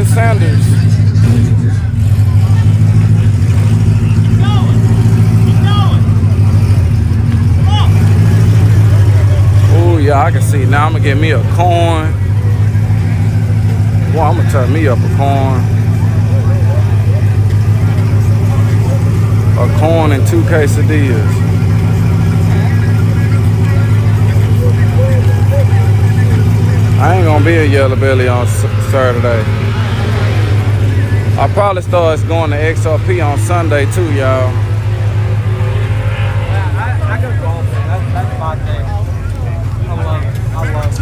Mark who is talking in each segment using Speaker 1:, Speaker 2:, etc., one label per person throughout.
Speaker 1: Colin Sanders. Oh yeah, I can see now. I'm gonna get me a corn. Well, I'm gonna turn me up a corn. A corn and 2 quesadillas. I ain't gonna be at Yello Belly on Saturday. I'll probably start going to XRP on Sunday too, y'all.
Speaker 2: I go golfing. That's my thing. I love it. I love it.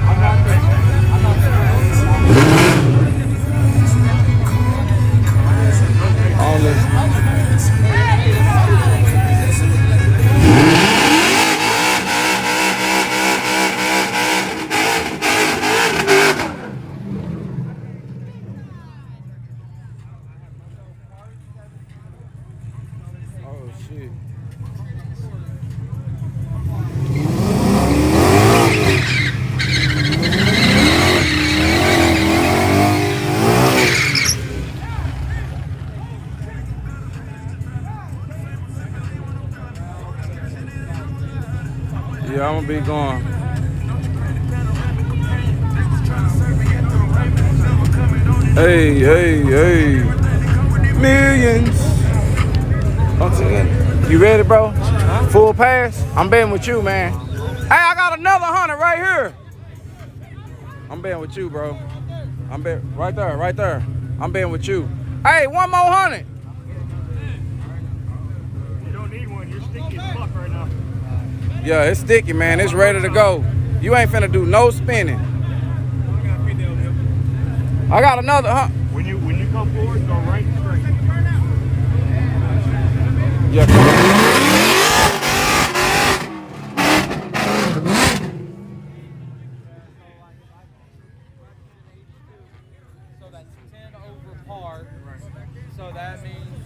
Speaker 2: I'm not
Speaker 1: Oh shit. Yeah, I'm gonna be going. Hey, hey, hey. Millions. Once again. You ready, bro? Huh? Full pass? I'm betting with you, man. Hey, I got another 100 right here. I'm betting with you, bro. I'm betting right there, right there. I'm betting with you. Hey, one more 100.
Speaker 3: You don't need one. You're sticky as fuck right now.
Speaker 1: Yeah, it's sticky, man. It's ready to go. You ain't finna do no spinning. I got another, huh?
Speaker 3: When you come forward, go right and straight.
Speaker 1: Yeah.
Speaker 2: So that's 10 over par. So that means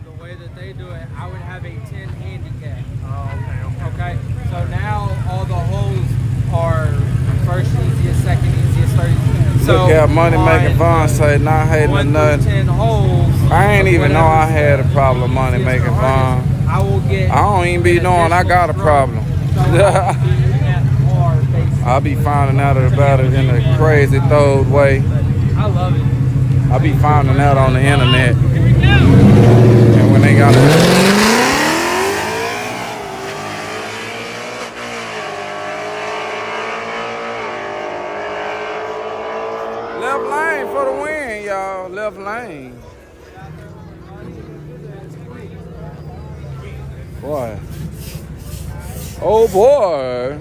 Speaker 2: the way that they do it, I would have a 10 handicap.
Speaker 3: Oh, okay.
Speaker 2: Okay. So now all the holes are first easiest, second easiest, third easiest.
Speaker 1: Look at Money Making Vaughn say not hating or nothing.
Speaker 2: 10 holes.
Speaker 1: I ain't even know I had a problem Money Making Vaughn.
Speaker 2: I will get.
Speaker 1: I don't even be knowing I got a problem. I'll be finding out about it in a crazy throwed way.
Speaker 2: I love it.
Speaker 1: I'll be finding out on the internet. And when they got it. Left lane for the win, y'all. Left lane. Boy. Oh boy.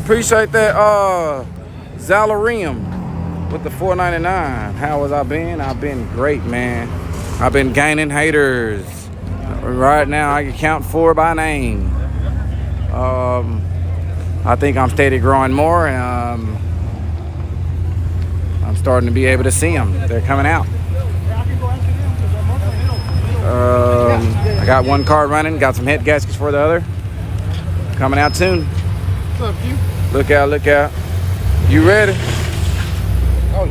Speaker 1: Appreciate that Zalarium with the $4.99. How has I been? I've been great, man. I've been gaining haters. Right now I can count 4 by name. I think I'm steady growing more, and I'm starting to be able to see them. They're coming out. I got one card running, got some head gaskets for the other. Coming out soon.
Speaker 3: What's up, you?
Speaker 1: Look out, look out. You ready? Oh,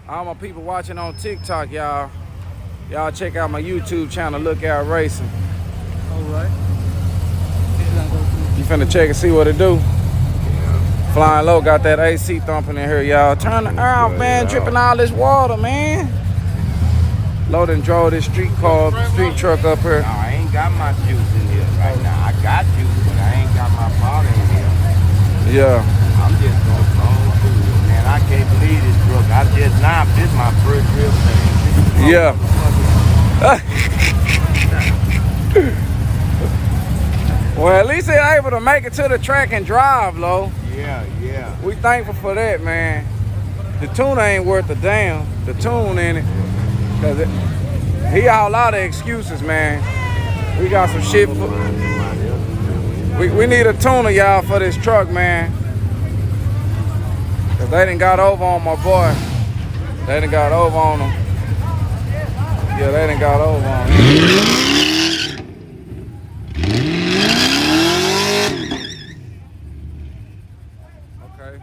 Speaker 1: all my people watching on TikTok, y'all. Y'all check out my YouTube channel, Look Out Racing.
Speaker 2: All right.
Speaker 1: You finna check and see what it do. Flying low, got that AC thumping in here, y'all. Turn the air off, man. Dripping all this water, man. Load and drove this street truck up here.
Speaker 4: No, I ain't got my juice in here right now. I got juice, but I ain't got my powder in here.
Speaker 1: Yeah.
Speaker 4: I'm just gonna roll through it, man. I can't believe this truck. I just knocked this my first real thing.
Speaker 1: Yeah. Well, at least they're able to make it to the track and drive, Lo.
Speaker 4: Yeah, yeah.
Speaker 1: We thankful for that, man. The tuna ain't worth a damn. The tune in it. Cause he got a lot of excuses, man. We got some shit for, we need a tuner, y'all, for this truck, man. Cause they done got over on my boy. They done got over on him. Yeah, they done got over on him. Okay.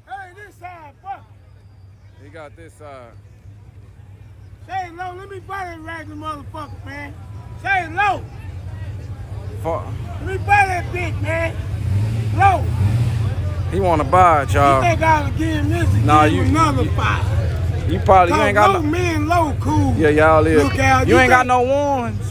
Speaker 5: Hey, this side, fuck.
Speaker 1: He got this side.
Speaker 5: Say it low, let me buy that raggedy motherfucker, man. Say it low.
Speaker 1: Fuck.
Speaker 5: Let me buy that bitch, man. Low.
Speaker 1: He wanna buy it,
Speaker 5: You
Speaker 1: y'all.
Speaker 5: think I'll give him this and
Speaker 1: Nah,
Speaker 5: give
Speaker 1: you-
Speaker 5: him another five?
Speaker 1: You probably you ain't got
Speaker 5: low,
Speaker 1: no.
Speaker 5: me and low cool.
Speaker 1: Yeah, y'all is.
Speaker 5: Look out,
Speaker 1: You ain't got
Speaker 5: think-
Speaker 1: no ones.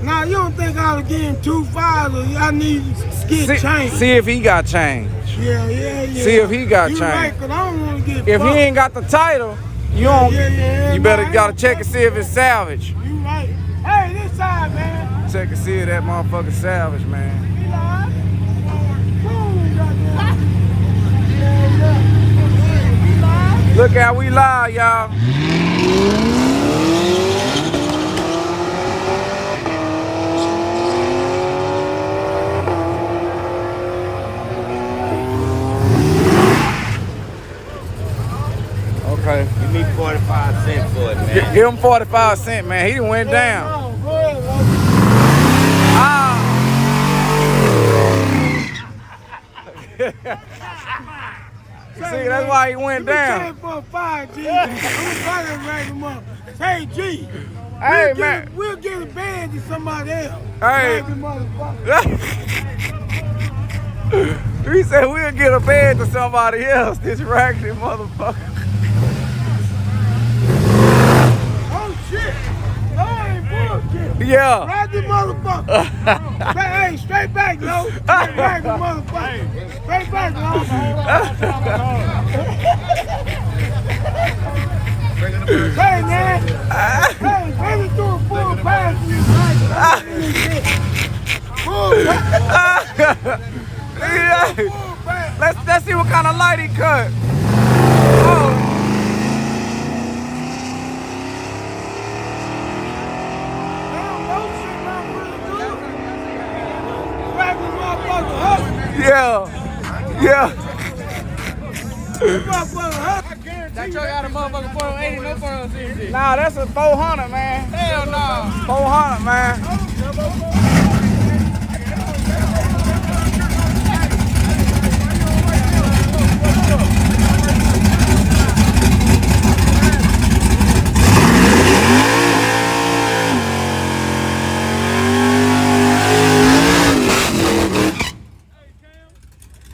Speaker 5: Nah, you don't think I'll give him 2 fives or I need to get change?
Speaker 1: See if he got change.
Speaker 5: Yeah.
Speaker 1: See if he got
Speaker 5: you
Speaker 1: change.
Speaker 5: right, 'cause I don't want to get
Speaker 1: If he
Speaker 5: fucked.
Speaker 1: ain't got the title, you don't.
Speaker 5: Yeah,
Speaker 1: You better
Speaker 5: nah,
Speaker 1: gotta
Speaker 5: I
Speaker 1: check
Speaker 5: ain't
Speaker 1: and see if it's salvage.
Speaker 5: You right. Hey, this side, man.
Speaker 1: Check and see if that motherfucker salvage, man.
Speaker 5: You live? Boom, goddamn. Yeah.
Speaker 1: Look how we live, y'all. Okay.
Speaker 4: Give me 45 cents for it, man.
Speaker 1: Give him 45 cents, man. He done went down.
Speaker 5: Go ahead, Logan.
Speaker 1: Ah. See, that's why he went down.
Speaker 5: Let me for 5 G. I'm gonna rag him up. Hey G.
Speaker 1: Hey, man.
Speaker 5: We'll get a band to somebody else.
Speaker 1: Hey.
Speaker 5: Raggedy motherfucker.
Speaker 1: He said we'll get a bed to somebody else. This raggedy motherfucker.
Speaker 5: Oh shit. Oh, ain't bullshit.
Speaker 1: Yeah.
Speaker 5: Raggedy motherfucker. Hey, straight back, no. Raggedy motherfucker. Straight back, no. Hey, man. Hey, baby, do a full pass to you, right? Full pass.
Speaker 1: Yeah.
Speaker 5: Full pass.
Speaker 1: Let's see what kind of light he cut. Oh.
Speaker 5: Damn, no shit, man, really good. Raggedy motherfucker, hustle.
Speaker 1: Yeah.
Speaker 5: Motherfucker, hustle.
Speaker 2: That truck got a motherfucking 480, no 460.
Speaker 1: Nah, that's a 400, man.
Speaker 2: Hell no.
Speaker 1: 400, man.